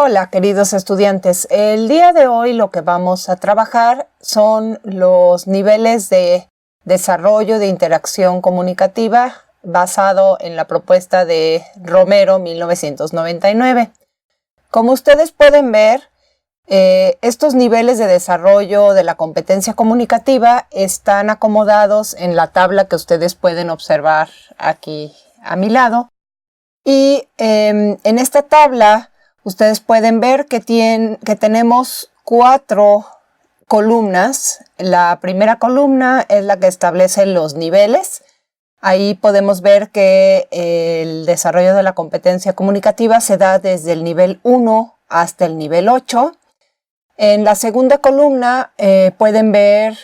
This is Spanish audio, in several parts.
Hola, queridos estudiantes. El día de hoy lo que vamos a trabajar son los niveles de desarrollo de interacción comunicativa basado en la propuesta de Romero 1999. Como ustedes pueden ver, estos niveles de desarrollo de la competencia comunicativa están acomodados en la tabla que ustedes pueden observar aquí a mi lado. Y en esta tabla ustedes pueden ver que tenemos 4 columnas. La primera columna es la que establece los niveles. Ahí podemos ver que el desarrollo de la competencia comunicativa se da desde el nivel 1 hasta el nivel 8. En la segunda columna pueden ver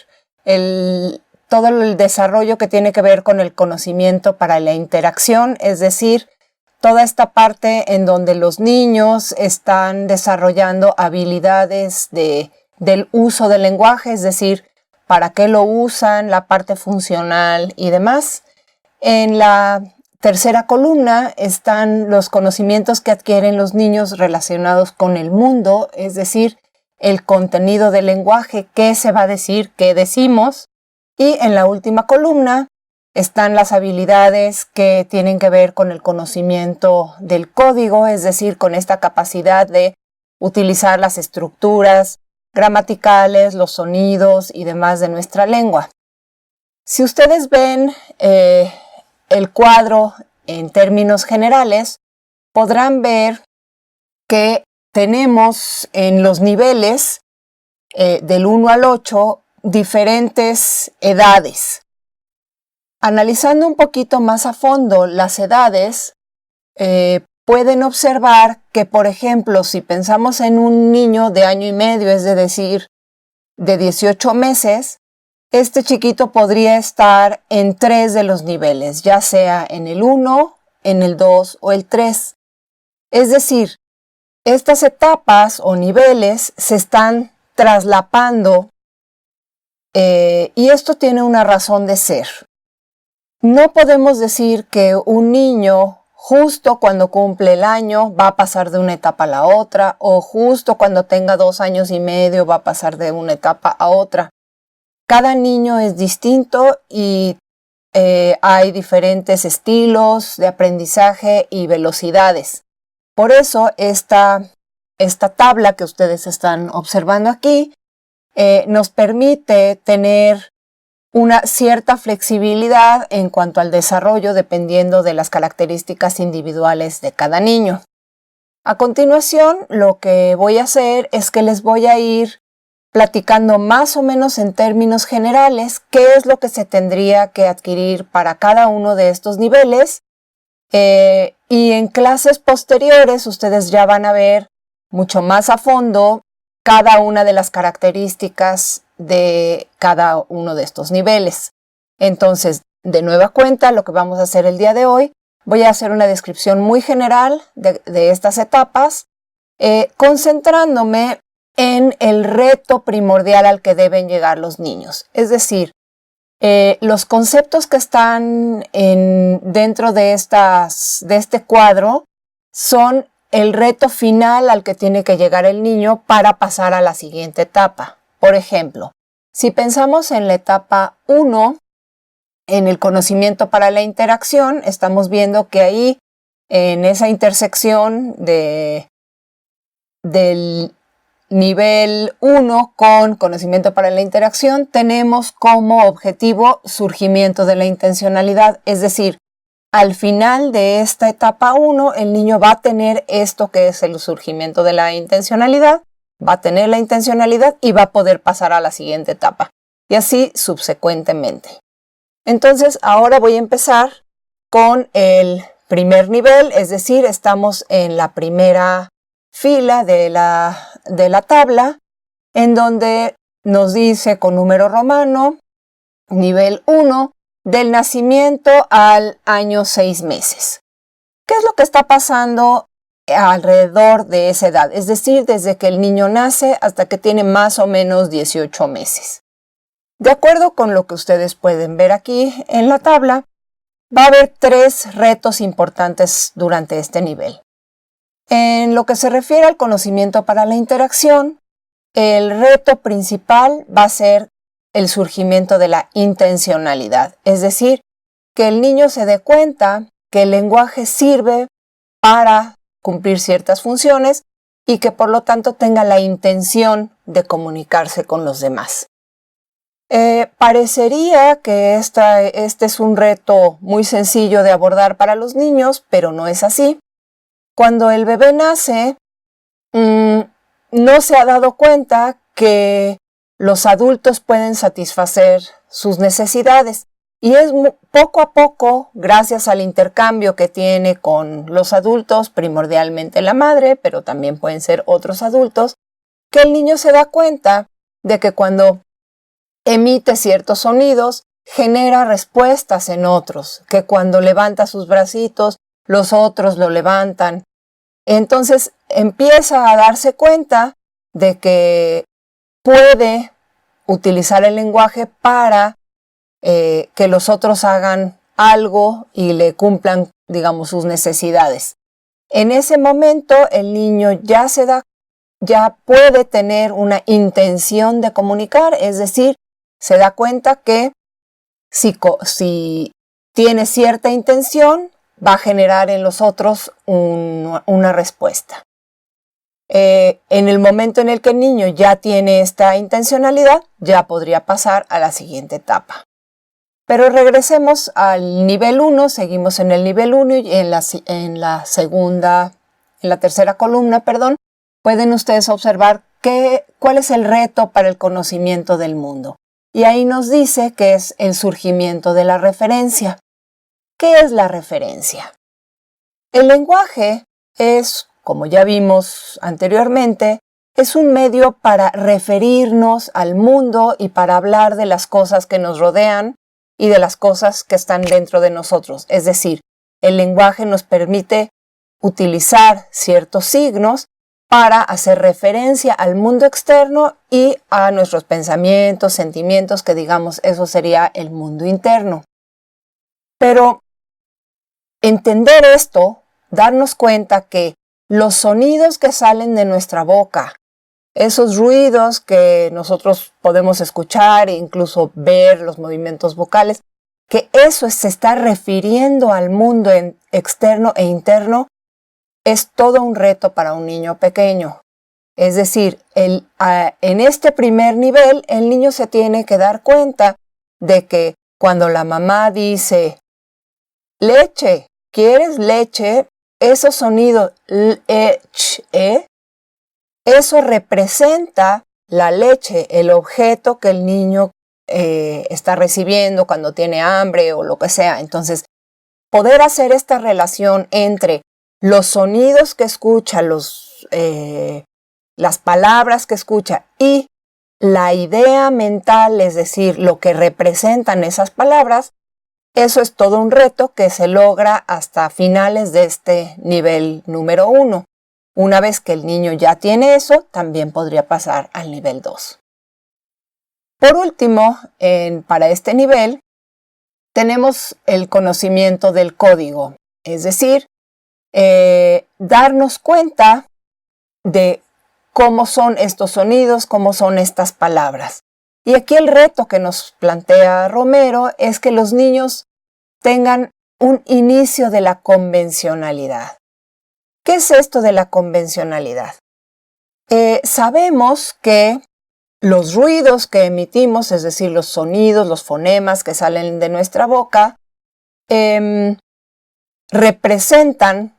todo el desarrollo que tiene que ver con el conocimiento para la interacción, es decir, toda esta parte en donde los niños están desarrollando habilidades del uso del lenguaje, es decir, para qué lo usan, la parte funcional y demás. En la tercera columna están los conocimientos que adquieren los niños relacionados con el mundo, es decir, el contenido del lenguaje, qué se va a decir, qué decimos. Y en la última columna están las habilidades que tienen que ver con el conocimiento del código, es decir, con esta capacidad de utilizar las estructuras gramaticales, los sonidos y demás de nuestra lengua. Si ustedes ven el cuadro en términos generales, podrán ver que tenemos en los niveles del 1 al 8 diferentes edades. Analizando un poquito más a fondo las edades, pueden observar que, por ejemplo, si pensamos en un niño de año y medio, es decir, de 18 meses, este chiquito podría estar en 3 de los niveles, ya sea en el 1, en el 2 o el 3. Es decir, estas etapas o niveles se están traslapando y esto tiene una razón de ser. No podemos decir que un niño justo cuando cumple el año va a pasar de una etapa a la otra, o justo cuando tenga 2 años y medio va a pasar de una etapa a otra. Cada niño es distinto y hay diferentes estilos de aprendizaje y velocidades. Por eso esta tabla que ustedes están observando aquí nos permite tener una cierta flexibilidad en cuanto al desarrollo dependiendo de las características individuales de cada niño. A continuación, lo que voy a hacer es que les voy a ir platicando más o menos en términos generales qué es lo que se tendría que adquirir para cada uno de estos niveles y en clases posteriores ustedes ya van a ver mucho más a fondo cada una de las características de cada uno de estos niveles. Entonces, de nueva cuenta, lo que vamos a hacer el día de hoy, voy a hacer una descripción muy general de estas etapas, concentrándome en el reto primordial al que deben llegar los niños. Es decir, los conceptos que están dentro de este cuadro son el reto final al que tiene que llegar el niño para pasar a la siguiente etapa. Por ejemplo, si pensamos en la etapa 1, en el conocimiento para la interacción, estamos viendo que ahí, en esa intersección del nivel 1 con conocimiento para la interacción, tenemos como objetivo surgimiento de la intencionalidad, es decir, al final de esta etapa 1, el niño va a tener esto que es el surgimiento de la intencionalidad, va a tener la intencionalidad y va a poder pasar a la siguiente etapa, y así subsecuentemente. Entonces, ahora voy a empezar con el primer nivel, es decir, estamos en la primera fila de la tabla, en donde nos dice con número romano, nivel 1, del nacimiento al año 6 meses. ¿Qué es lo que está pasando alrededor de esa edad? Es decir, desde que el niño nace hasta que tiene más o menos 18 meses. De acuerdo con lo que ustedes pueden ver aquí en la tabla, va a haber 3 retos importantes durante este nivel. En lo que se refiere al conocimiento para la interacción, el reto principal va a ser el surgimiento de la intencionalidad, es decir, que el niño se dé cuenta que el lenguaje sirve para cumplir ciertas funciones y que por lo tanto tenga la intención de comunicarse con los demás. Parecería que este es un reto muy sencillo de abordar para los niños, pero no es así. Cuando el bebé nace, no se ha dado cuenta que los adultos pueden satisfacer sus necesidades y es poco a poco, gracias al intercambio que tiene con los adultos, primordialmente la madre, pero también pueden ser otros adultos, que el niño se da cuenta de que cuando emite ciertos sonidos, genera respuestas en otros, que cuando levanta sus bracitos, los otros lo levantan. Entonces empieza a darse cuenta de que puede utilizar el lenguaje para que los otros hagan algo y le cumplan, digamos, sus necesidades. En ese momento el niño ya puede tener una intención de comunicar, es decir, se da cuenta que si tiene cierta intención, va a generar en los otros una respuesta. En el momento en el que el niño ya tiene esta intencionalidad, ya podría pasar a la siguiente etapa. Pero regresemos al nivel 1, seguimos en el nivel 1 y en la tercera columna, pueden ustedes observar cuál es el reto para el conocimiento del mundo. Y ahí nos dice que es el surgimiento de la referencia. ¿Qué es la referencia? El lenguaje es, como ya vimos anteriormente, es un medio para referirnos al mundo y para hablar de las cosas que nos rodean y de las cosas que están dentro de nosotros. Es decir, el lenguaje nos permite utilizar ciertos signos para hacer referencia al mundo externo y a nuestros pensamientos, sentimientos, que digamos eso sería el mundo interno. Pero entender esto, darnos cuenta que los sonidos que salen de nuestra boca, esos ruidos que nosotros podemos escuchar e incluso ver los movimientos vocales, que eso se está refiriendo al mundo externo e interno, es todo un reto para un niño pequeño. Es decir, en este primer nivel, el niño se tiene que dar cuenta de que cuando la mamá dice, leche, ¿quieres leche? Esos sonidos, eso representa la leche, el objeto que el niño está recibiendo cuando tiene hambre o lo que sea. Entonces, poder hacer esta relación entre los sonidos que escucha, las palabras que escucha y la idea mental, es decir, lo que representan esas palabras, eso es todo un reto que se logra hasta finales de este nivel número 1. Una vez que el niño ya tiene eso, también podría pasar al nivel 2. Por último, para este nivel, tenemos el conocimiento del código, es decir, darnos cuenta de cómo son estos sonidos, cómo son estas palabras. Y aquí el reto que nos plantea Romero es que los niños tengan un inicio de la convencionalidad. ¿Qué es esto de la convencionalidad? Sabemos que los ruidos que emitimos, es decir, los sonidos, los fonemas que salen de nuestra boca, representan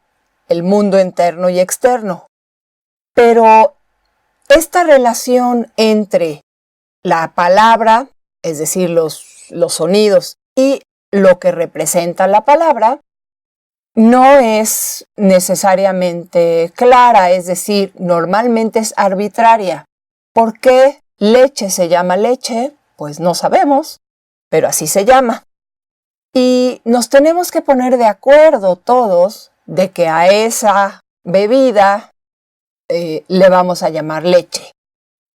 el mundo interno y externo. Pero esta relación entre la palabra, es decir, los sonidos y lo que representa la palabra, no es necesariamente clara, es decir, normalmente es arbitraria. ¿Por qué leche se llama leche? Pues no sabemos, pero así se llama. Y nos tenemos que poner de acuerdo todos de que a esa bebida le vamos a llamar leche.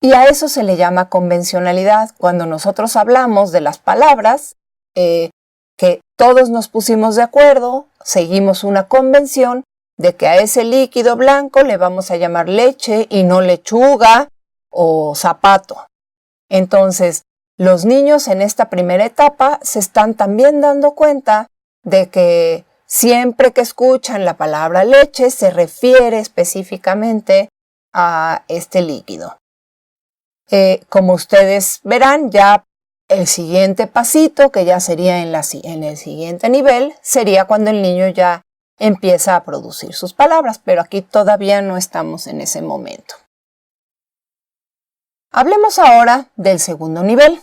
Y a eso se le llama convencionalidad. Cuando nosotros hablamos de las palabras, que todos nos pusimos de acuerdo, seguimos una convención de que a ese líquido blanco le vamos a llamar leche y no lechuga o zapato. Entonces, los niños en esta primera etapa se están también dando cuenta de que siempre que escuchan la palabra leche se refiere específicamente a este líquido. Como ustedes verán, ya el siguiente pasito, que ya sería en el siguiente nivel, sería cuando el niño ya empieza a producir sus palabras, pero aquí todavía no estamos en ese momento. Hablemos ahora del segundo nivel.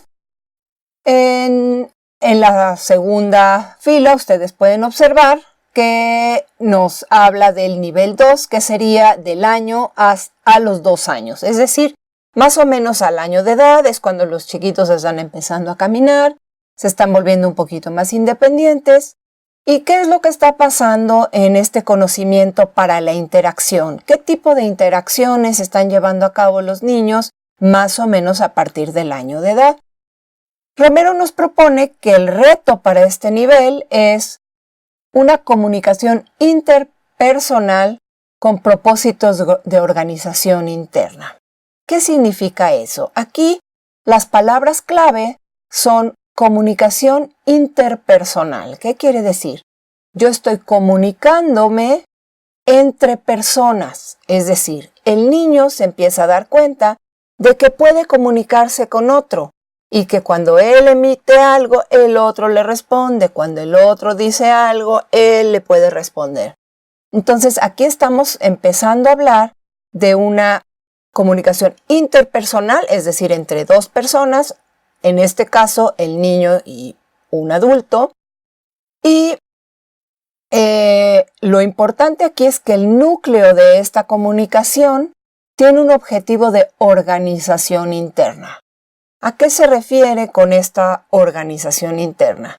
En la segunda fila ustedes pueden observar que nos habla del nivel 2, que sería del año a los 2 años, es decir, más o menos al año de edad es cuando los chiquitos están empezando a caminar, se están volviendo un poquito más independientes. ¿Y qué es lo que está pasando en este conocimiento para la interacción? ¿Qué tipo de interacciones están llevando a cabo los niños más o menos a partir del año de edad? Romero nos propone que el reto para este nivel es una comunicación interpersonal con propósitos de organización interna. ¿Qué significa eso? Aquí las palabras clave son comunicación interpersonal. ¿Qué quiere decir? Yo estoy comunicándome entre personas, es decir, el niño se empieza a dar cuenta de que puede comunicarse con otro y que cuando él emite algo, el otro le responde. Cuando el otro dice algo, él le puede responder. Entonces, aquí estamos empezando a hablar de una comunicación interpersonal, es decir, entre dos personas, en este caso el niño y un adulto. Y lo importante aquí es que el núcleo de esta comunicación tiene un objetivo de organización interna. ¿A qué se refiere con esta organización interna?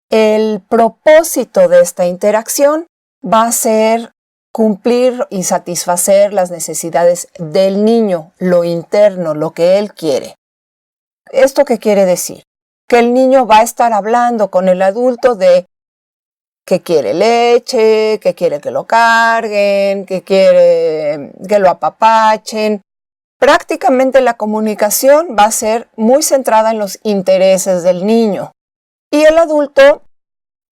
El propósito de esta interacción va a ser cumplir y satisfacer las necesidades del niño, lo interno, lo que él quiere. ¿Esto qué quiere decir? Que el niño va a estar hablando con el adulto de que quiere leche, que quiere que lo carguen, que quiere que lo apapachen. Prácticamente la comunicación va a ser muy centrada en los intereses del niño y el adulto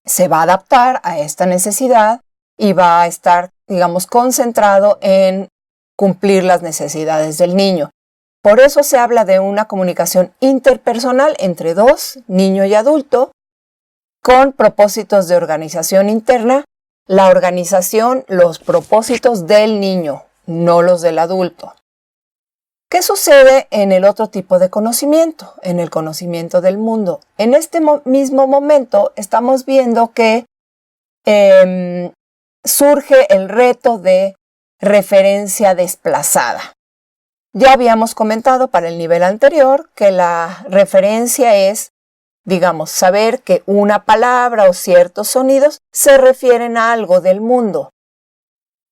se va a adaptar a esta necesidad y va a estar, digamos, concentrado en cumplir las necesidades del niño. Por eso se habla de una comunicación interpersonal entre dos, niño y adulto, con propósitos de organización interna. La organización, los propósitos del niño, no los del adulto. ¿Qué sucede en el otro tipo de conocimiento, en el conocimiento del mundo? En este mismo momento estamos viendo que surge el reto de referencia desplazada. Ya habíamos comentado para el nivel anterior que la referencia es, digamos, saber que una palabra o ciertos sonidos se refieren a algo del mundo.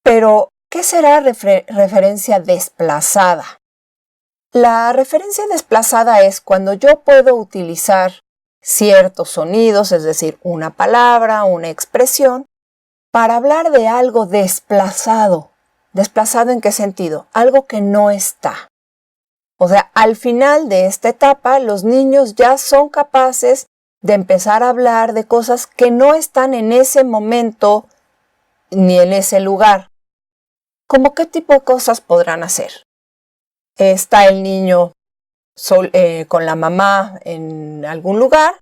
Pero, ¿qué será referencia desplazada? La referencia desplazada es cuando yo puedo utilizar ciertos sonidos, es decir, una palabra, una expresión, para hablar de algo desplazado. ¿Desplazado en qué sentido? Algo que no está. O sea, al final de esta etapa, los niños ya son capaces de empezar a hablar de cosas que no están en ese momento ni en ese lugar. ¿Cómo qué tipo de cosas podrán hacer? Está el niño con la mamá en algún lugar,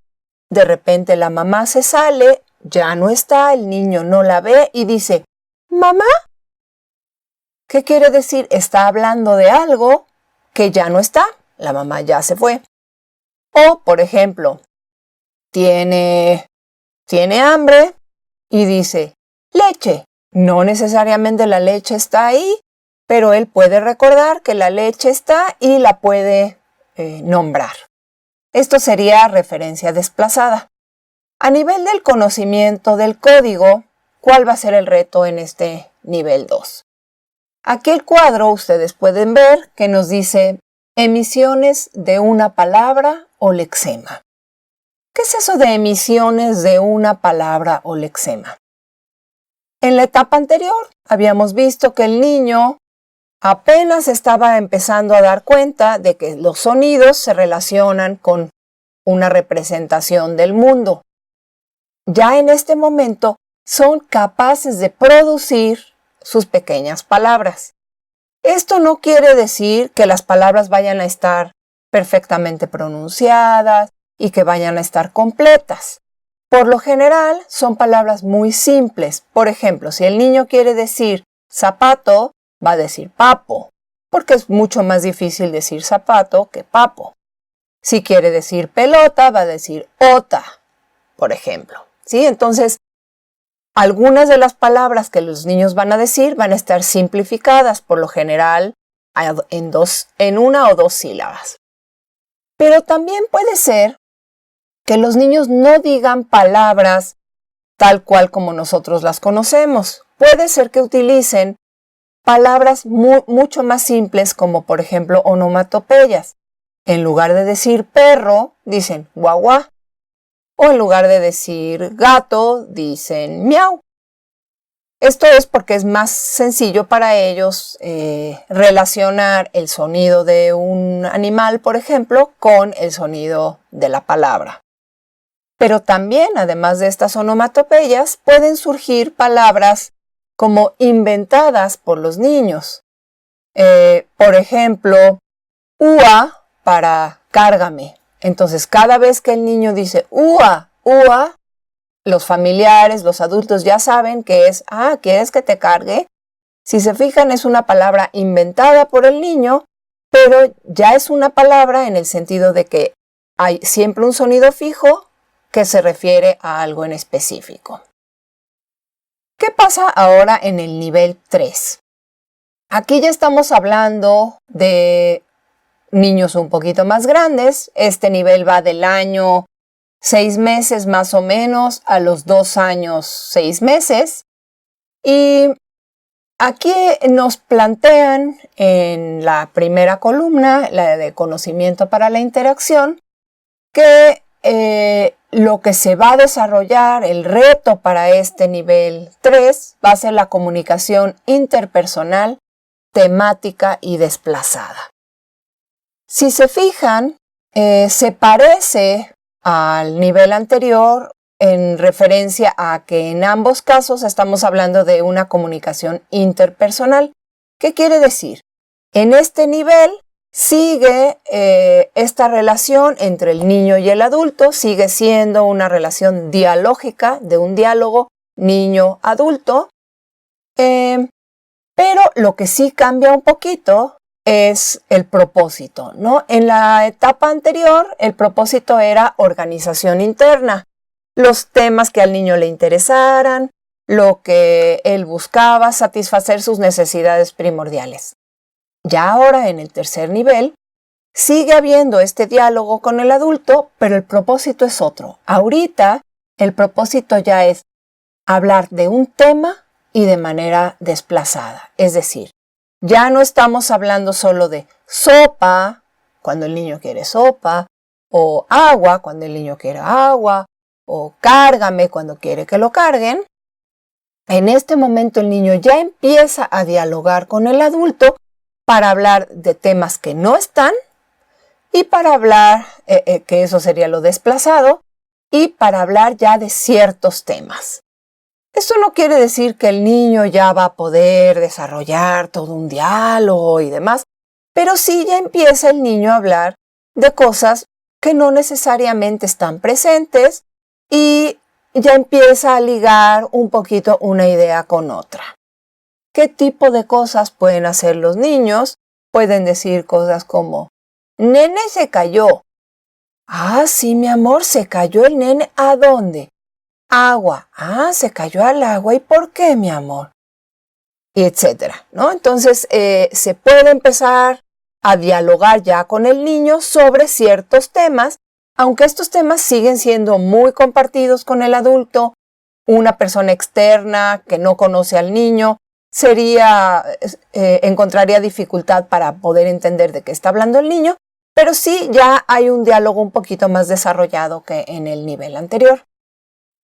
de repente la mamá se sale, ya no está, el niño no la ve y dice, ¿mamá? ¿Qué quiere decir? Está hablando de algo que ya no está, la mamá ya se fue. O, por ejemplo, tiene hambre y dice, leche. No necesariamente la leche está ahí, pero él puede recordar que la leche está y la puede nombrar. Esto sería referencia desplazada. A nivel del conocimiento del código, ¿cuál va a ser el reto en este nivel 2? Aquí el cuadro ustedes pueden ver que nos dice emisiones de una palabra o lexema. ¿Qué es eso de emisiones de una palabra o lexema? En la etapa anterior habíamos visto que el niño apenas estaba empezando a dar cuenta de que los sonidos se relacionan con una representación del mundo. Ya en este momento son capaces de producir sus pequeñas palabras. Esto no quiere decir que las palabras vayan a estar perfectamente pronunciadas y que vayan a estar completas. Por lo general son palabras muy simples. Por ejemplo, si el niño quiere decir zapato, va a decir papo, porque es mucho más difícil decir zapato que papo. Si quiere decir pelota, va a decir ota, por ejemplo. ¿Sí? Entonces, algunas de las palabras que los niños van a decir van a estar simplificadas, por lo general, en una o dos sílabas. Pero también puede ser que los niños no digan palabras tal cual como nosotros las conocemos. Puede ser que utilicen palabras mucho más simples, como por ejemplo onomatopeyas. En lugar de decir perro, dicen guagua. O en lugar de decir gato, dicen miau. Esto es porque es más sencillo para ellos relacionar el sonido de un animal, por ejemplo, con el sonido de la palabra. Pero también, además de estas onomatopeyas, pueden surgir palabras como inventadas por los niños. Por ejemplo, ua para cárgame. Entonces, cada vez que el niño dice ua, ua, los familiares, los adultos ya saben que es, ¿quieres que te cargue? Si se fijan, es una palabra inventada por el niño, pero ya es una palabra en el sentido de que hay siempre un sonido fijo que se refiere a algo en específico. ¿Qué pasa ahora en el nivel 3? Aquí ya estamos hablando de niños un poquito más grandes. Este nivel va del año 6 meses más o menos a los 2 años 6 meses. Y aquí nos plantean en la primera columna, la de conocimiento para la interacción, que lo que se va a desarrollar, el reto para este nivel 3, va a ser la comunicación interpersonal, temática y desplazada. Si se fijan, se parece al nivel anterior en referencia a que en ambos casos estamos hablando de una comunicación interpersonal. ¿Qué quiere decir? En este nivel sigue esta relación entre el niño y el adulto, sigue siendo una relación dialógica de un diálogo niño-adulto, pero lo que sí cambia un poquito es el propósito, ¿no? En la etapa anterior, el propósito era organización interna, los temas que al niño le interesaran, lo que él buscaba, satisfacer sus necesidades primordiales. Ya ahora, en el tercer nivel, sigue habiendo este diálogo con el adulto, pero el propósito es otro. Ahorita, el propósito ya es hablar de un tema y de manera desplazada. Es decir, ya no estamos hablando solo de sopa, cuando el niño quiere sopa, o agua, cuando el niño quiere agua, o cárgame, cuando quiere que lo carguen. En este momento el niño ya empieza a dialogar con el adulto para hablar de temas que no están y para hablar, que eso sería lo desplazado, y para hablar ya de ciertos temas. Esto no quiere decir que el niño ya va a poder desarrollar todo un diálogo y demás, pero sí ya empieza el niño a hablar de cosas que no necesariamente están presentes y ya empieza a ligar un poquito una idea con otra. ¿Qué tipo de cosas pueden hacer los niños? Pueden decir cosas como, nene se cayó. Ah, sí, mi amor, se cayó el nene. ¿A dónde? Agua. Ah, se cayó al agua. ¿Y por qué, mi amor? Y etcétera, ¿no? Entonces, se puede empezar a dialogar ya con el niño sobre ciertos temas, aunque estos temas siguen siendo muy compartidos con el adulto. Una persona externa que no conoce al niño encontraría dificultad para poder entender de qué está hablando el niño, pero sí ya hay un diálogo un poquito más desarrollado que en el nivel anterior.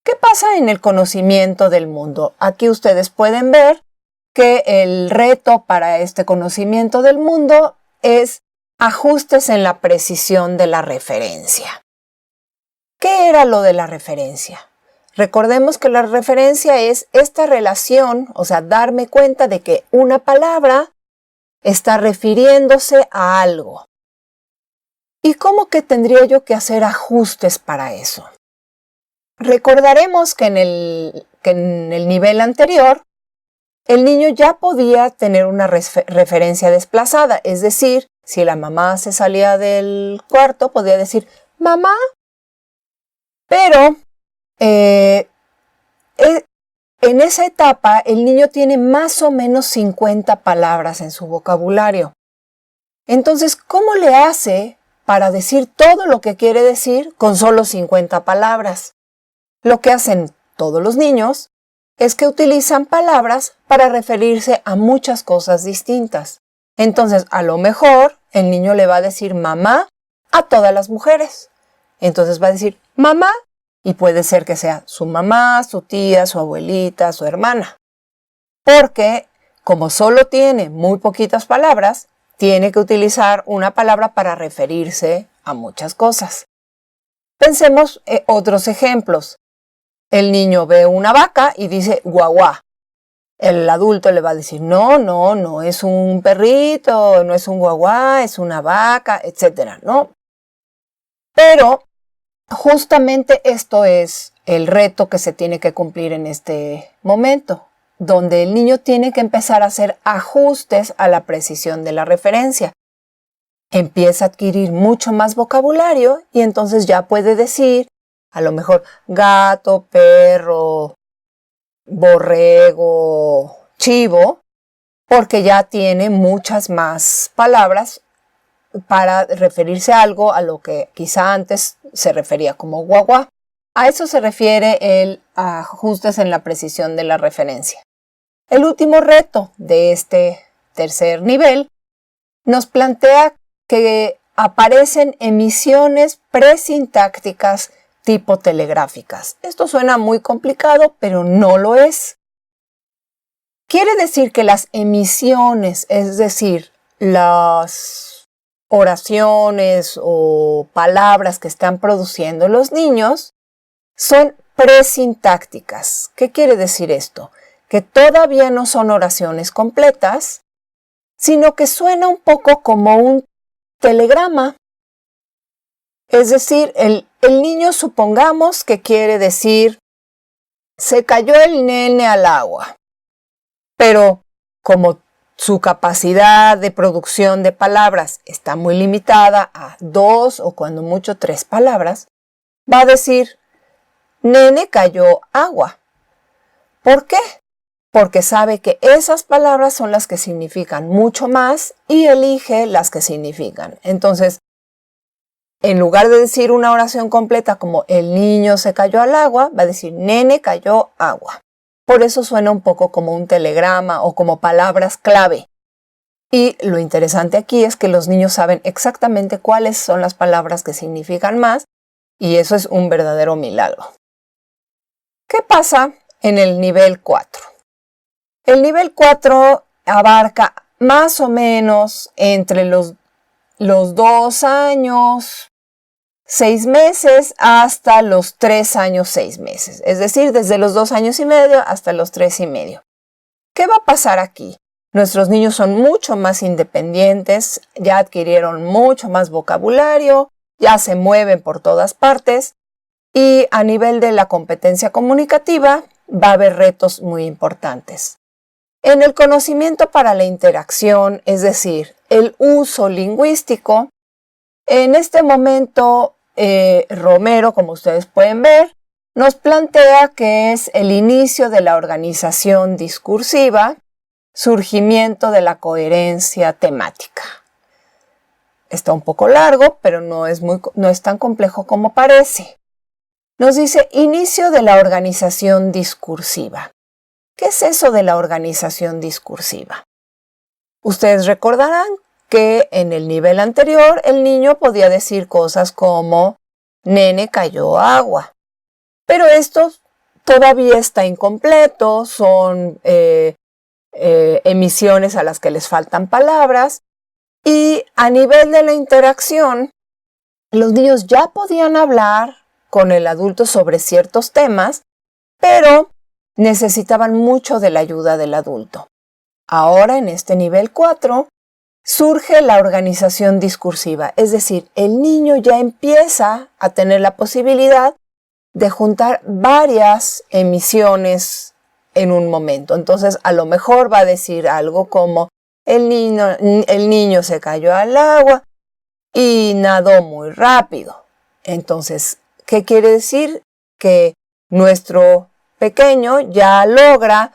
¿Qué pasa en el conocimiento del mundo? Aquí ustedes pueden ver que el reto para este conocimiento del mundo es ajustes en la precisión de la referencia. ¿Qué era lo de la referencia? Recordemos que la referencia es esta relación, o sea, darme cuenta de que una palabra está refiriéndose a algo. ¿Y cómo que tendría yo que hacer ajustes para eso? Recordaremos que en el nivel anterior, el niño ya podía tener una referencia desplazada, es decir, si la mamá se salía del cuarto, podía decir mamá, pero en esa etapa el niño tiene más o menos 50 palabras en su vocabulario. Entonces, ¿cómo le hace para decir todo lo que quiere decir con solo 50 palabras? Lo que hacen todos los niños es que utilizan palabras para referirse a muchas cosas distintas. Entonces, a lo mejor el niño le va a decir mamá a todas las mujeres. Entonces va a decir mamá y puede ser que sea su mamá, su tía, su abuelita, su hermana. Porque como solo tiene muy poquitas palabras, tiene que utilizar una palabra para referirse a muchas cosas. Pensemos en otros ejemplos. El niño ve una vaca y dice guagua. El adulto le va a decir no es un perrito, no es un guagua, es una vaca, etc. ¿no? Pero justamente esto es el reto que se tiene que cumplir en este momento, donde el niño tiene que empezar a hacer ajustes a la precisión de la referencia. Empieza a adquirir mucho más vocabulario y entonces ya puede decir a lo mejor gato, perro, borrego, chivo, porque ya tiene muchas más palabras para referirse a algo a lo que quizá antes se refería como guagua. A eso se refiere el ajustes en la precisión de la referencia. El último reto de este tercer nivel nos plantea que aparecen emisiones presintácticas tipo telegráficas. Esto suena muy complicado, pero no lo es. Quiere decir que las emisiones, es decir, las oraciones o palabras que están produciendo los niños, son presintácticas. ¿Qué quiere decir esto? Que todavía no son oraciones completas, sino que suena un poco como un telegrama. Es decir, el niño supongamos que quiere decir se cayó el nene al agua, pero como su capacidad de producción de palabras está muy limitada a 2 o cuando mucho 3 palabras, va a decir nene cayó agua. ¿Por qué? Porque sabe que esas palabras son las que significan mucho más y elige las que significan. Entonces, en lugar de decir una oración completa como el niño se cayó al agua, va a decir nene cayó agua. Por eso suena un poco como un telegrama o como palabras clave. Y lo interesante aquí es que los niños saben exactamente cuáles son las palabras que significan más y eso es un verdadero milagro. ¿Qué pasa en el nivel 4? El nivel 4 abarca más o menos entre los 2 años, 6 meses hasta los 3 años, 6 meses. Es decir, desde los 2 años y medio hasta los 3 y medio. ¿Qué va a pasar aquí? Nuestros niños son mucho más independientes, ya adquirieron mucho más vocabulario, ya se mueven por todas partes y a nivel de la competencia comunicativa va a haber retos muy importantes. En el conocimiento para la interacción, es decir, el uso lingüístico, en este momento Romero, como ustedes pueden ver, nos plantea que es el inicio de la organización discursiva, surgimiento de la coherencia temática. Está un poco largo, pero no es tan complejo como parece. Nos dice inicio de la organización discursiva. ¿Qué es eso de la organización discursiva? Ustedes recordarán que en el nivel anterior el niño podía decir cosas como nene cayó agua. Pero esto todavía está incompleto, son emisiones a las que les faltan palabras, y a nivel de la interacción, los niños ya podían hablar con el adulto sobre ciertos temas, pero necesitaban mucho de la ayuda del adulto. Ahora, en este nivel 4, surge la organización discursiva, es decir, el niño ya empieza a tener la posibilidad de juntar varias emisiones en un momento. Entonces, a lo mejor va a decir algo como, el niño se cayó al agua y nadó muy rápido. Entonces, ¿qué quiere decir? Que nuestro pequeño ya logra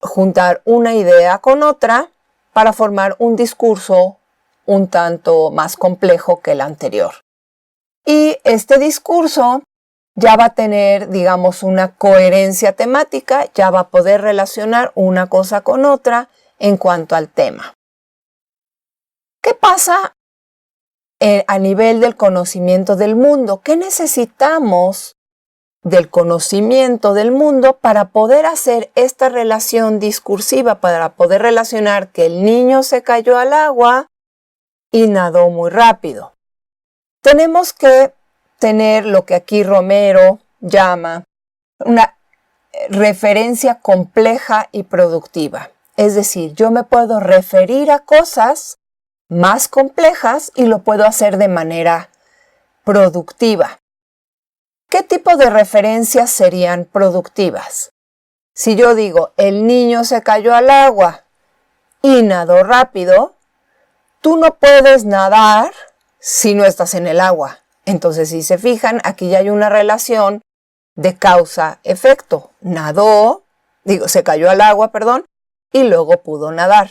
juntar una idea con otra para formar un discurso un tanto más complejo que el anterior. Y este discurso ya va a tener, digamos, una coherencia temática, ya va a poder relacionar una cosa con otra en cuanto al tema. ¿Qué pasa a nivel del conocimiento del mundo? ¿Qué necesitamos del conocimiento del mundo para poder hacer esta relación discursiva, para poder relacionar que el niño se cayó al agua y nadó muy rápido? Tenemos que tener lo que aquí Romero llama una referencia compleja y productiva. Es decir, yo me puedo referir a cosas más complejas y lo puedo hacer de manera productiva. ¿Qué tipo de referencias serían productivas? Si yo digo, el niño se cayó al agua y nadó rápido, tú no puedes nadar si no estás en el agua. Entonces, si se fijan, aquí ya hay una relación de causa-efecto. Se cayó al agua, y luego pudo nadar.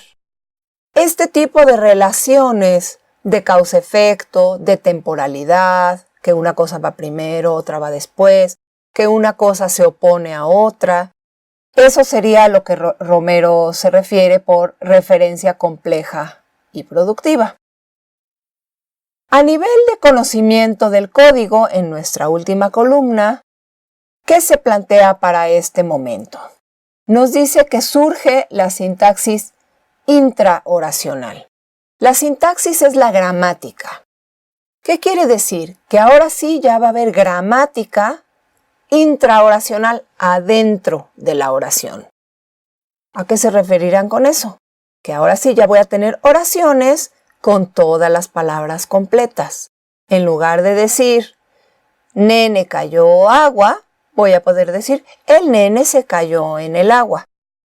Este tipo de relaciones de causa-efecto, de temporalidad, que una cosa va primero, otra va después, que una cosa se opone a otra, eso sería lo que Romero se refiere por referencia compleja y productiva. A nivel de conocimiento del código, en nuestra última columna, ¿qué se plantea para este momento? Nos dice que surge la sintaxis intraoracional. La sintaxis es la gramática. ¿Qué quiere decir? Que ahora sí ya va a haber gramática intraoracional adentro de la oración. ¿A qué se referirán con eso? Que ahora sí ya voy a tener oraciones con todas las palabras completas. En lugar de decir, nene cayó agua, voy a poder decir, el nene se cayó en el agua.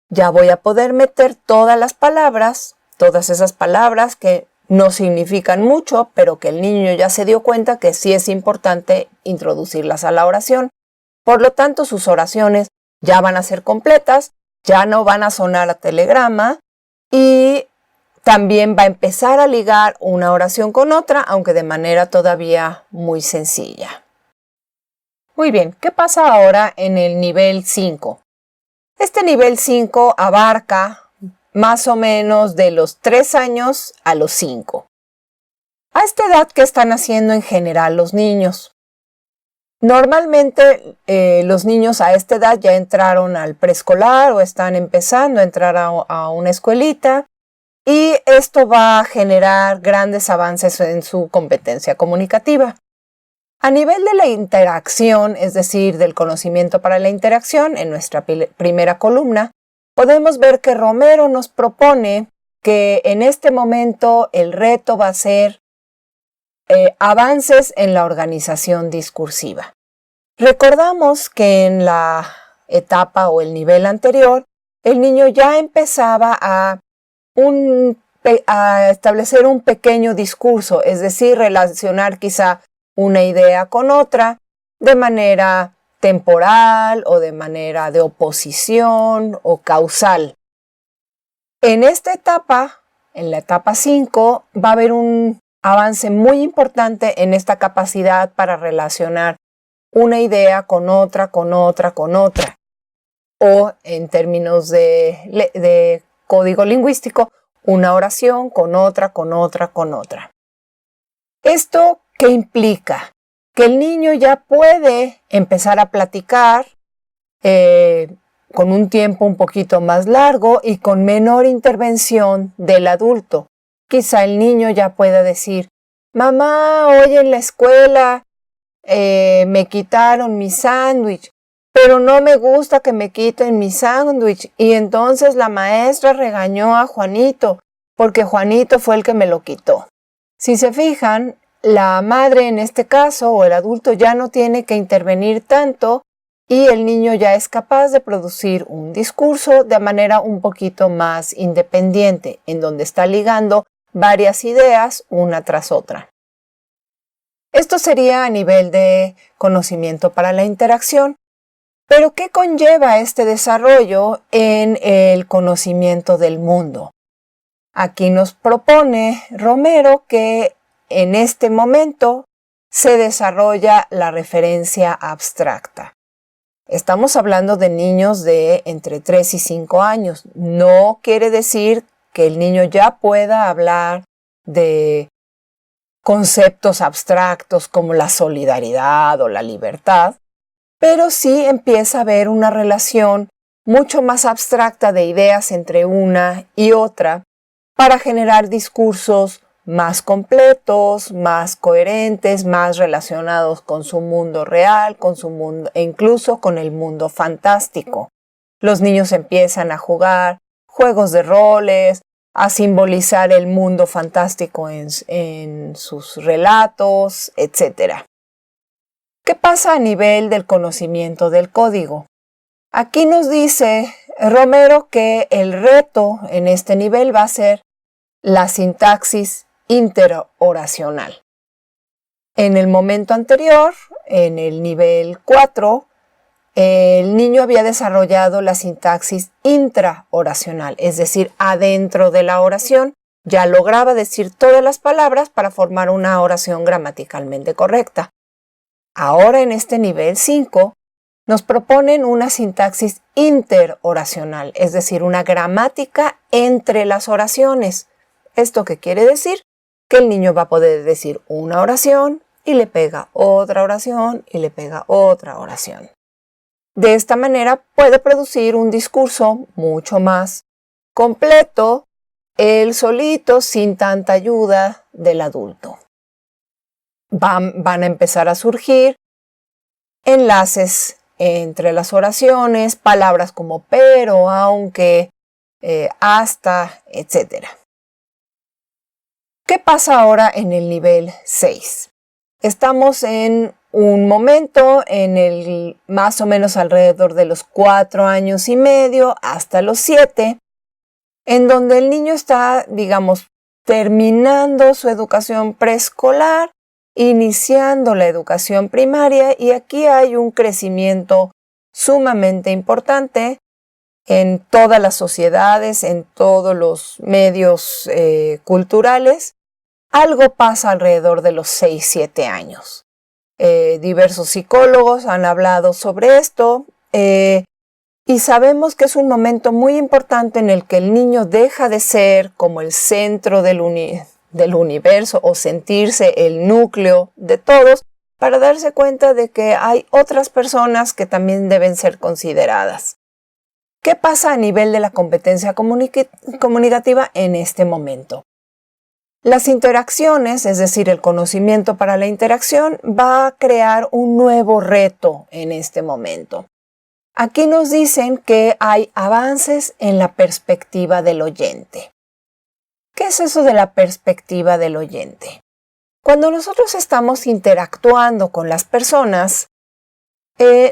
Ya voy a poder meter todas las palabras, todas esas palabras que no significan mucho, pero que el niño ya se dio cuenta que sí es importante introducirlas a la oración. Por lo tanto, sus oraciones ya van a ser completas, ya no van a sonar a telegrama y también va a empezar a ligar una oración con otra, aunque de manera todavía muy sencilla. Muy bien, ¿qué pasa ahora en el nivel 5? Este nivel 5 abarca más o menos de los 3 años a los 5. A esta edad, ¿qué están haciendo en general los niños? Normalmente los niños a esta edad ya entraron al preescolar o están empezando a entrar a una escuelita y esto va a generar grandes avances en su competencia comunicativa. A nivel de la interacción, es decir, del conocimiento para la interacción, en nuestra primera columna, podemos ver que Romero nos propone que en este momento el reto va a ser avances en la organización discursiva. Recordamos que en la etapa o el nivel anterior, el niño ya empezaba a establecer un pequeño discurso, es decir, relacionar quizá una idea con otra de manera temporal o de manera de oposición o causal. En esta etapa, en la etapa 5, va a haber un avance muy importante en esta capacidad para relacionar una idea con otra, con otra, con otra. O en términos de código lingüístico, una oración con otra, con otra, con otra. ¿Esto qué implica? Que el niño ya puede empezar a platicar con un tiempo un poquito más largo y con menor intervención del adulto. Quizá el niño ya pueda decir, mamá, hoy en la escuela me quitaron mi sándwich, pero no me gusta que me quiten mi sándwich, y entonces la maestra regañó a Juanito porque Juanito fue el que me lo quitó. Si se fijan, la madre en este caso o el adulto ya no tiene que intervenir tanto y el niño ya es capaz de producir un discurso de manera un poquito más independiente, en donde está ligando varias ideas una tras otra. Esto sería a nivel de conocimiento para la interacción. Pero ¿qué conlleva este desarrollo en el conocimiento del mundo? Aquí nos propone Romero que en este momento se desarrolla la referencia abstracta. Estamos hablando de niños de entre 3 y 5 años. No quiere decir que el niño ya pueda hablar de conceptos abstractos como la solidaridad o la libertad, pero sí empieza a haber una relación mucho más abstracta de ideas entre una y otra para generar discursos más completos, más coherentes, más relacionados con su mundo real, con su mundo e incluso con el mundo fantástico. Los niños empiezan a jugar juegos de roles, a simbolizar el mundo fantástico en sus relatos, etc. ¿Qué pasa a nivel del conocimiento del código? Aquí nos dice Romero que el reto en este nivel va a ser la sintaxis interoracional. En el momento anterior, en el nivel 4, el niño había desarrollado la sintaxis intraoracional, es decir, adentro de la oración, ya lograba decir todas las palabras para formar una oración gramaticalmente correcta. Ahora en este nivel 5 nos proponen una sintaxis interoracional, es decir, una gramática entre las oraciones. ¿Esto qué quiere decir? Que el niño va a poder decir una oración y le pega otra oración y le pega otra oración. De esta manera puede producir un discurso mucho más completo él solito sin tanta ayuda del adulto. Van a empezar a surgir enlaces entre las oraciones, palabras como pero, aunque, hasta, etc. ¿Qué pasa ahora en el nivel 6? Estamos en un momento en el más o menos alrededor de los 4 años y medio hasta los 7, en donde el niño está, digamos, terminando su educación preescolar, iniciando la educación primaria, y aquí hay un crecimiento sumamente importante en todas las sociedades, en todos los medios culturales. Algo pasa alrededor de los 6-7 años. Diversos psicólogos han hablado sobre esto y sabemos que es un momento muy importante en el que el niño deja de ser como el centro del universo o sentirse el núcleo de todos para darse cuenta de que hay otras personas que también deben ser consideradas. ¿Qué pasa a nivel de la competencia comunicativa en este momento? Las interacciones, es decir, el conocimiento para la interacción, va a crear un nuevo reto en este momento. Aquí nos dicen que hay avances en la perspectiva del oyente. ¿Qué es eso de la perspectiva del oyente? Cuando nosotros estamos interactuando con las personas,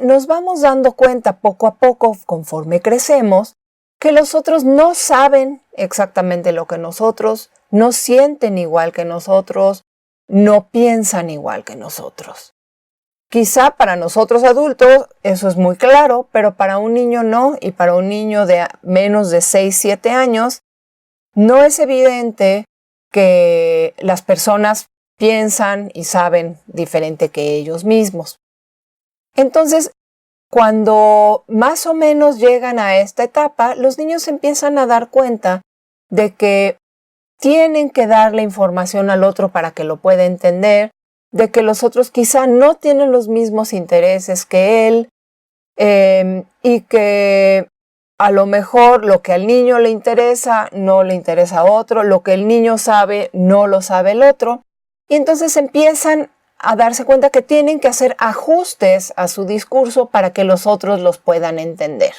nos vamos dando cuenta poco a poco, conforme crecemos, que los otros no saben exactamente lo que nosotros, no sienten igual que nosotros, no piensan igual que nosotros. Quizá para nosotros adultos eso es muy claro, pero para un niño no, y para un niño de menos de 6-7 años no es evidente que las personas piensan y saben diferente que ellos mismos. Entonces, cuando más o menos llegan a esta etapa, los niños empiezan a dar cuenta de que tienen que darle información al otro para que lo pueda entender, de que los otros quizá no tienen los mismos intereses que él, y que a lo mejor lo que al niño le interesa no le interesa a otro, lo que el niño sabe no lo sabe el otro, y entonces empiezan a darse cuenta que tienen que hacer ajustes a su discurso para que los otros los puedan entender.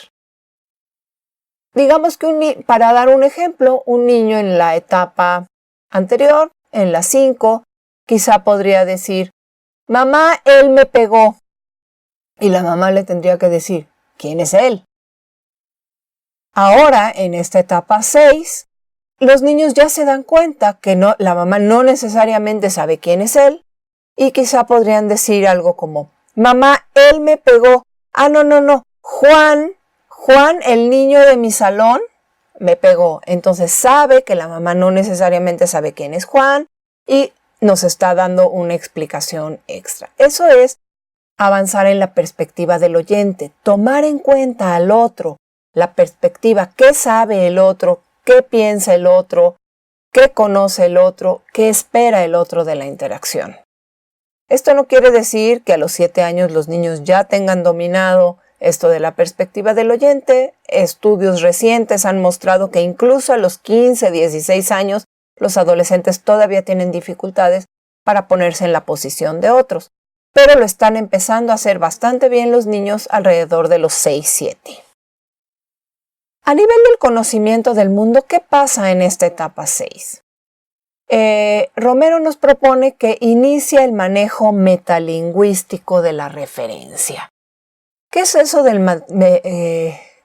Digamos que para dar un ejemplo, un niño en la etapa anterior, en la 5, quizá podría decir, mamá, él me pegó. Y la mamá le tendría que decir, ¿quién es él? Ahora, en esta etapa 6, los niños ya se dan cuenta que la mamá no necesariamente sabe quién es él y quizá podrían decir algo como, mamá, él me pegó. Ah, no, Juan, el niño de mi salón, me pegó. Entonces sabe que la mamá no necesariamente sabe quién es Juan y nos está dando una explicación extra. Eso es avanzar en la perspectiva del oyente, tomar en cuenta al otro, la perspectiva, qué sabe el otro, qué piensa el otro, qué conoce el otro, qué espera el otro de la interacción. Esto no quiere decir que a los 7 años los niños ya tengan dominado esto de la perspectiva del oyente. Estudios recientes han mostrado que incluso a los 15, 16 años los adolescentes todavía tienen dificultades para ponerse en la posición de otros, pero lo están empezando a hacer bastante bien los niños alrededor de los 6, 7. A nivel del conocimiento del mundo, ¿qué pasa en esta etapa 6? Romero nos propone que inicia el manejo metalingüístico de la referencia. ¿Qué es eso del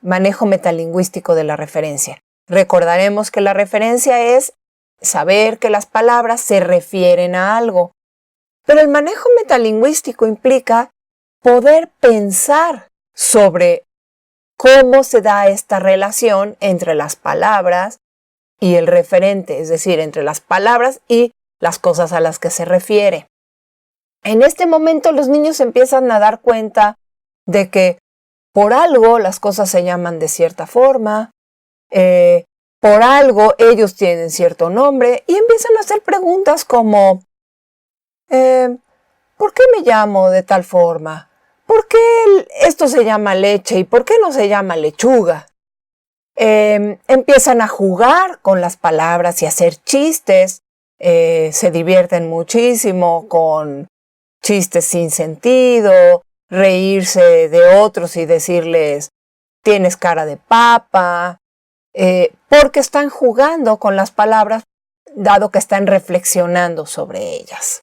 manejo metalingüístico de la referencia? Recordaremos que la referencia es saber que las palabras se refieren a algo. Pero el manejo metalingüístico implica poder pensar sobre cómo se da esta relación entre las palabras y el referente, es decir, entre las palabras y las cosas a las que se refiere. En este momento los niños empiezan a dar cuenta de que por algo las cosas se llaman de cierta forma, por algo ellos tienen cierto nombre y empiezan a hacer preguntas como ¿por qué me llamo de tal forma? ¿Por qué esto se llama leche y por qué no se llama lechuga? Empiezan a jugar con las palabras y a hacer chistes. Se divierten muchísimo con chistes sin sentido, reírse de otros y decirles, tienes cara de papa, porque están jugando con las palabras, dado que están reflexionando sobre ellas.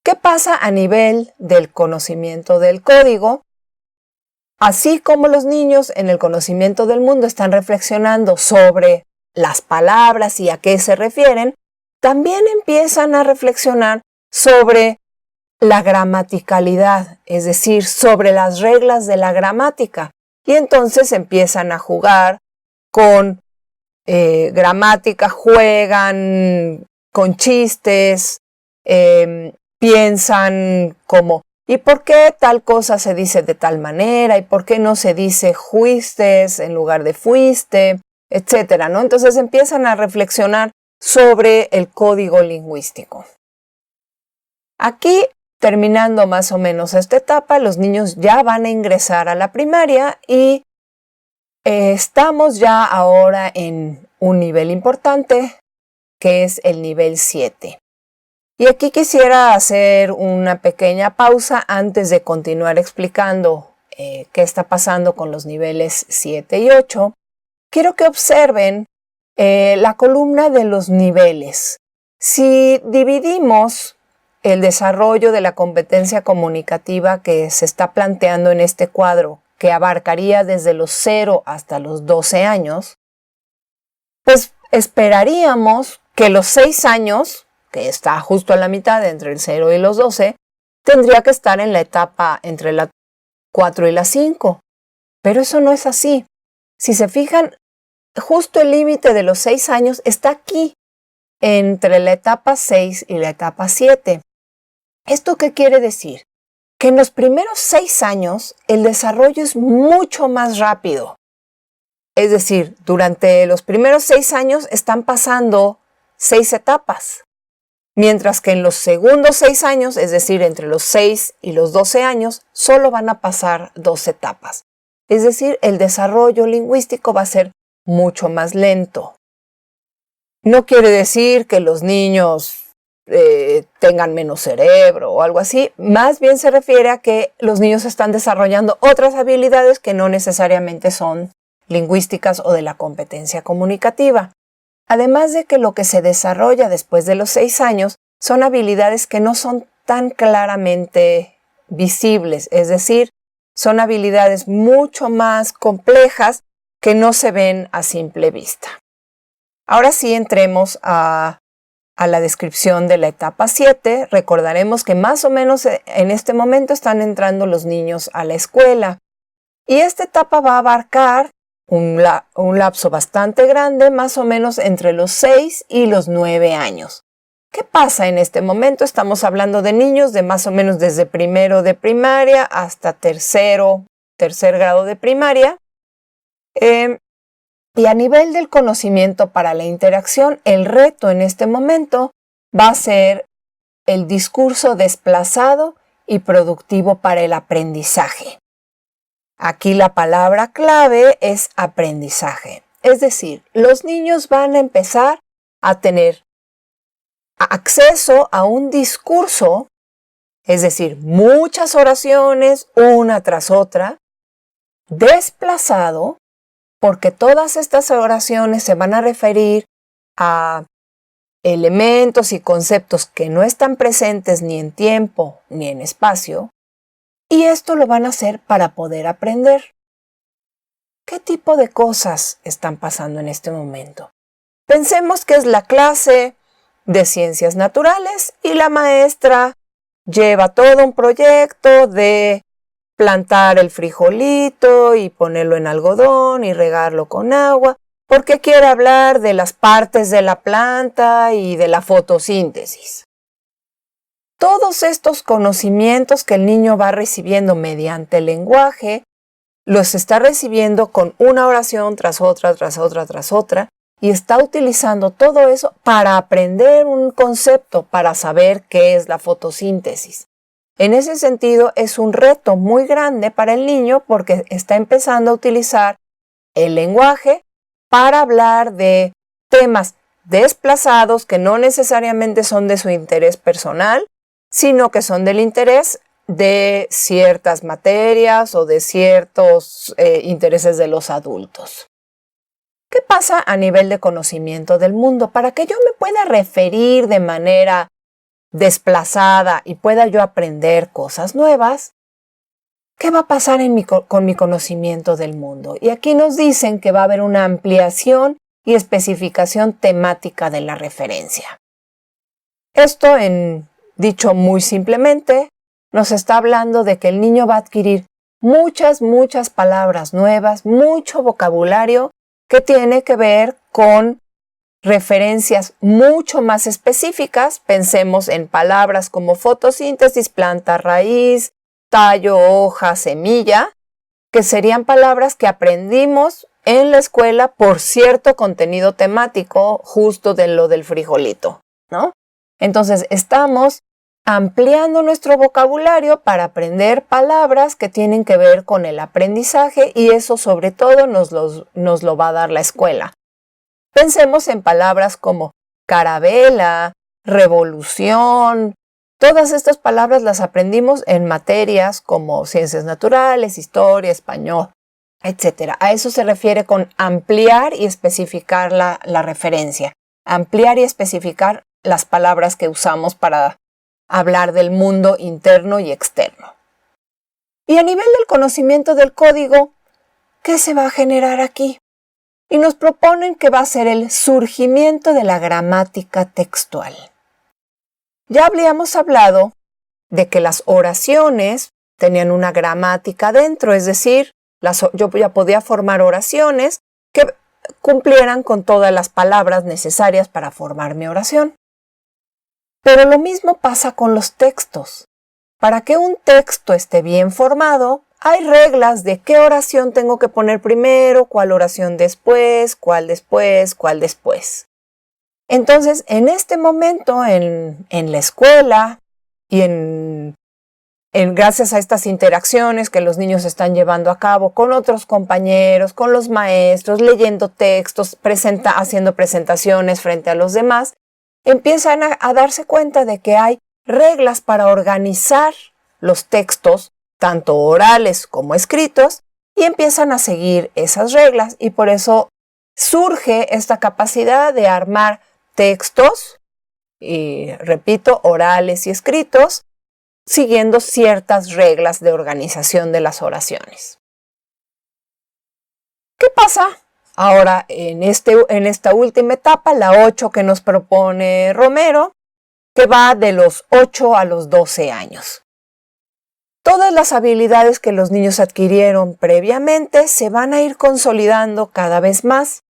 ¿Qué pasa a nivel del conocimiento del código? Así como los niños en el conocimiento del mundo están reflexionando sobre las palabras y a qué se refieren, también empiezan a reflexionar sobre la gramaticalidad, es decir, sobre las reglas de la gramática. Y entonces empiezan a jugar con gramática, juegan con chistes, piensan como, ¿y por qué tal cosa se dice de tal manera? ¿Y por qué no se dice fuistes en lugar de fuiste? Etcétera, ¿no? Entonces empiezan a reflexionar sobre el código lingüístico. Aquí, terminando más o menos esta etapa, los niños ya van a ingresar a la primaria y estamos ya ahora en un nivel importante, que es el nivel 7. Y aquí quisiera hacer una pequeña pausa antes de continuar explicando qué está pasando con los niveles 7 y 8. Quiero que observen la columna de los niveles. Si dividimos el desarrollo de la competencia comunicativa que se está planteando en este cuadro, que abarcaría desde los 0 hasta los 12 años, pues esperaríamos que los 6 años, que está justo a la mitad entre el 0 y los 12, tendría que estar en la etapa entre la 4 y la 5. Pero eso no es así. Si se fijan, justo el límite de los 6 años está aquí, entre la etapa 6 y la etapa 7. ¿Esto qué quiere decir? Que en los primeros 6 años el desarrollo es mucho más rápido. Es decir, durante los primeros 6 años están pasando 6 etapas. mientras que en los segundos 6 años, es decir, entre los 6 y los 12 años, solo van a pasar 2 etapas. Es decir, el desarrollo lingüístico va a ser mucho más lento. No quiere decir que los niños tengan menos cerebro o algo así, más bien se refiere a que los niños están desarrollando otras habilidades que no necesariamente son lingüísticas o de la competencia comunicativa. Además de que lo que se desarrolla después de los 6 años son habilidades que no son tan claramente visibles, es decir, son habilidades mucho más complejas que no se ven a simple vista. Ahora sí entremos a la descripción de la etapa 7. Recordaremos que más o menos en este momento están entrando los niños a la escuela. Y esta etapa va a abarcar un lapso bastante grande, más o menos entre los 6 y los 9 años. ¿Qué pasa en este momento? Estamos hablando de niños de más o menos desde primero de primaria hasta tercer grado de primaria. Y a nivel del conocimiento para la interacción, el reto en este momento va a ser el discurso desplazado y productivo para el aprendizaje. Aquí la palabra clave es aprendizaje. Es decir, los niños van a empezar a tener acceso a un discurso, es decir, muchas oraciones una tras otra, desplazado, porque todas estas oraciones se van a referir a elementos y conceptos que no están presentes ni en tiempo ni en espacio, y esto lo van a hacer para poder aprender. ¿Qué tipo de cosas están pasando en este momento? Pensemos que es la clase de ciencias naturales y la maestra lleva todo un proyecto de plantar el frijolito y ponerlo en algodón y regarlo con agua, porque quiere hablar de las partes de la planta y de la fotosíntesis. Todos estos conocimientos que el niño va recibiendo mediante el lenguaje, los está recibiendo con una oración tras otra, y está utilizando todo eso para aprender un concepto, para saber qué es la fotosíntesis. En ese sentido, es un reto muy grande para el niño porque está empezando a utilizar el lenguaje para hablar de temas desplazados que no necesariamente son de su interés personal, sino que son del interés de ciertas materias o de ciertos intereses de los adultos. ¿Qué pasa a nivel de conocimiento del mundo? Para que yo me pueda referir de manera desplazada y pueda yo aprender cosas nuevas, ¿qué va a pasar con mi conocimiento del mundo? Y aquí nos dicen que va a haber una ampliación y especificación temática de la referencia. Esto, dicho muy simplemente, nos está hablando de que el niño va a adquirir muchas palabras nuevas, mucho vocabulario que tiene que ver con referencias mucho más específicas. Pensemos en palabras como fotosíntesis, planta, raíz, tallo, hoja, semilla, que serían palabras que aprendimos en la escuela por cierto contenido temático, justo de lo del frijolito, ¿no? Entonces estamos ampliando nuestro vocabulario para aprender palabras que tienen que ver con el aprendizaje, y eso sobre todo nos lo va a dar la escuela. Pensemos en palabras como carabela, revolución. Todas estas palabras las aprendimos en materias como ciencias naturales, historia, español, etc. A eso se refiere con ampliar y especificar la referencia. Ampliar y especificar las palabras que usamos para hablar del mundo interno y externo. Y a nivel del conocimiento del código, ¿qué se va a generar aquí? Y nos proponen que va a ser el surgimiento de la gramática textual. Ya habíamos hablado de que las oraciones tenían una gramática dentro, es decir, yo ya podía formar oraciones que cumplieran con todas las palabras necesarias para formar mi oración. Pero lo mismo pasa con los textos. Para que un texto esté bien formado, hay reglas de qué oración tengo que poner primero, cuál oración después, cuál después. Entonces, en este momento, en la escuela y gracias a estas interacciones que los niños están llevando a cabo con otros compañeros, con los maestros, leyendo textos, haciendo presentaciones frente a los demás, empiezan a darse cuenta de que hay reglas para organizar los textos, tanto orales como escritos, y empiezan a seguir esas reglas, y por eso surge esta capacidad de armar textos, y repito, orales y escritos, siguiendo ciertas reglas de organización de las oraciones. ¿Qué pasa ahora en esta última etapa, la 8 que nos propone Romero, que va de los 8 a los 12 años? Todas las habilidades que los niños adquirieron previamente se van a ir consolidando cada vez más.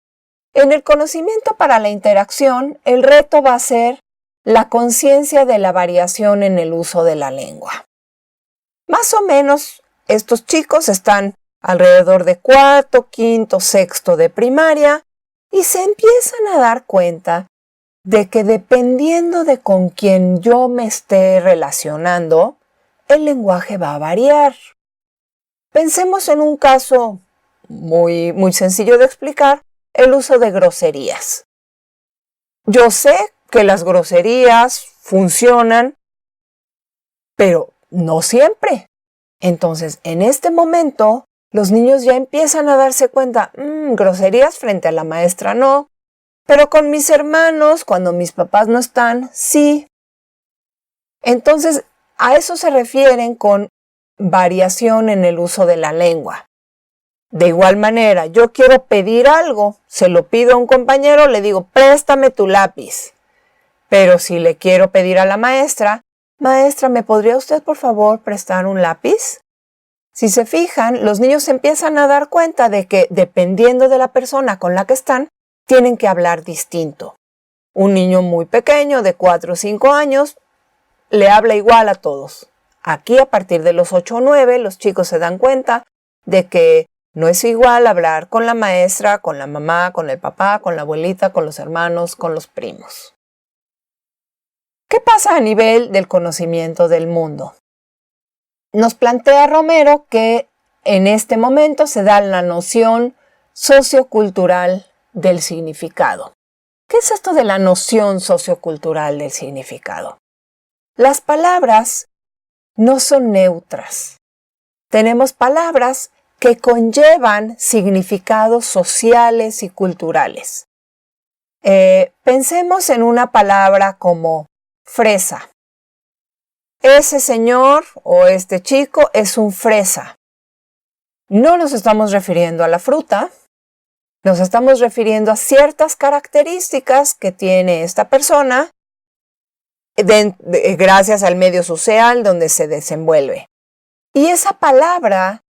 En el conocimiento para la interacción, el reto va a ser la conciencia de la variación en el uso de la lengua. Más o menos, estos chicos están alrededor de cuarto, quinto, sexto de primaria y se empiezan a dar cuenta de que dependiendo de con quién yo me esté relacionando, el lenguaje va a variar. Pensemos en un caso muy sencillo de explicar, el uso de groserías. Yo sé que las groserías funcionan, pero no siempre. Entonces, en este momento, los niños ya empiezan a darse cuenta, groserías frente a la maestra no, pero con mis hermanos, cuando mis papás no están, sí. Entonces, a eso se refieren con variación en el uso de la lengua. De igual manera, yo quiero pedir algo, se lo pido a un compañero, le digo, préstame tu lápiz. Pero si le quiero pedir a la maestra, maestra, ¿me podría usted por favor prestar un lápiz? Si se fijan, los niños empiezan a dar cuenta de que dependiendo de la persona con la que están, tienen que hablar distinto. Un niño muy pequeño, de 4 o 5 años, le habla igual a todos. Aquí, a partir de los 8 o 9, los chicos se dan cuenta de que no es igual hablar con la maestra, con la mamá, con el papá, con la abuelita, con los hermanos, con los primos. ¿Qué pasa a nivel del conocimiento del mundo? Nos plantea Romero que en este momento se da la noción sociocultural del significado. ¿Qué es esto de la noción sociocultural del significado? Las palabras no son neutras. Tenemos palabras que conllevan significados sociales y culturales. Pensemos en una palabra como fresa. Ese señor o este chico es un fresa. No nos estamos refiriendo a la fruta, nos estamos refiriendo a ciertas características que tiene esta persona gracias al medio social donde se desenvuelve. Y esa palabra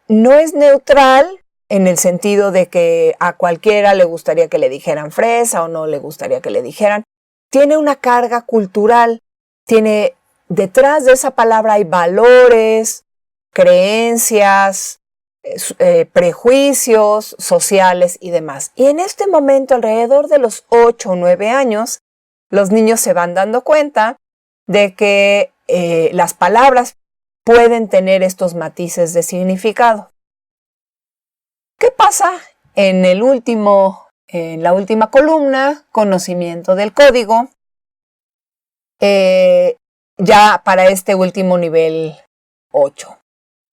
no es neutral en el sentido de que a cualquiera le gustaría que le dijeran fresa o no le gustaría que le dijeran. Tiene una carga cultural, detrás de esa palabra hay valores, creencias, prejuicios sociales y demás. Y en este momento, alrededor de los 8 o 9 años, los niños se van dando cuenta de que las palabras pueden tener estos matices de significado. ¿Qué pasa en la última columna, conocimiento del código? Ya para este último nivel 8.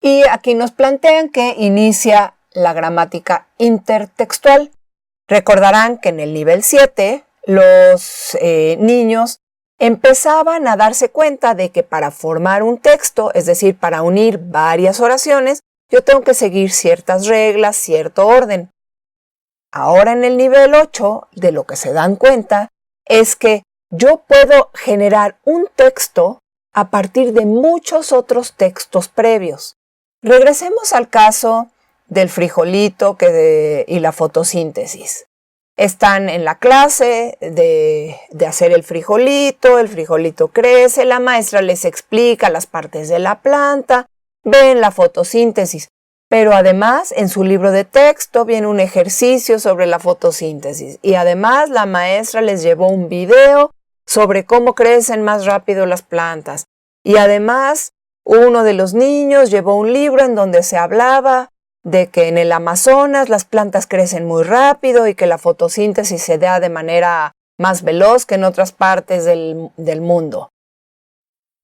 Y aquí nos plantean que inicia la gramática intertextual. Recordarán que en el nivel 7 los niños empezaban a darse cuenta de que para formar un texto, es decir, para unir varias oraciones, yo tengo que seguir ciertas reglas, cierto orden. Ahora en el nivel 8, de lo que se dan cuenta, es que yo puedo generar un texto a partir de muchos otros textos previos. Regresemos al caso del frijolito y la fotosíntesis. Están en la clase de hacer el frijolito crece, la maestra les explica las partes de la planta, ven la fotosíntesis. Pero además, en su libro de texto viene un ejercicio sobre la fotosíntesis. Y además, la maestra les llevó un video sobre cómo crecen más rápido las plantas. Y además, uno de los niños llevó un libro en donde se hablaba de que en el Amazonas las plantas crecen muy rápido y que la fotosíntesis se da de manera más veloz que en otras partes del mundo.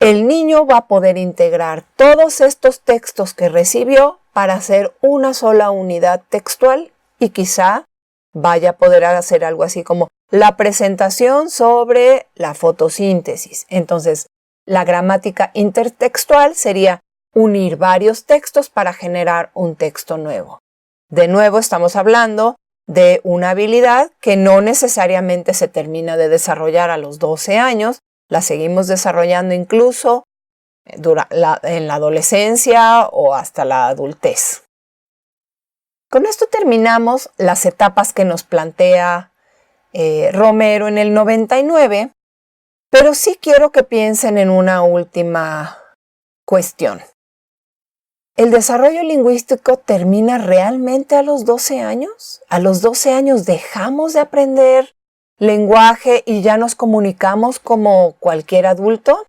El niño va a poder integrar todos estos textos que recibió para hacer una sola unidad textual y quizá vaya a poder hacer algo así como la presentación sobre la fotosíntesis. Entonces, la gramática intertextual sería unir varios textos para generar un texto nuevo. De nuevo, estamos hablando de una habilidad que no necesariamente se termina de desarrollar a los 12 años, la seguimos desarrollando incluso en la adolescencia o hasta la adultez. Con esto terminamos las etapas que nos plantea Romero en el 99, pero sí quiero que piensen en una última cuestión. ¿El desarrollo lingüístico termina realmente a los 12 años? ¿A los 12 años dejamos de aprender lenguaje y ya nos comunicamos como cualquier adulto?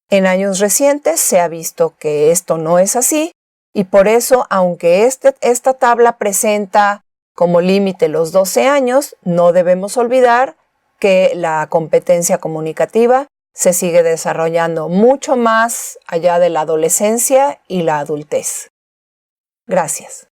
En años recientes se ha visto que esto no es así y por eso, aunque esta tabla presenta como límite los 12 años, no debemos olvidar que la competencia comunicativa se sigue desarrollando mucho más allá de la adolescencia y la adultez. Gracias.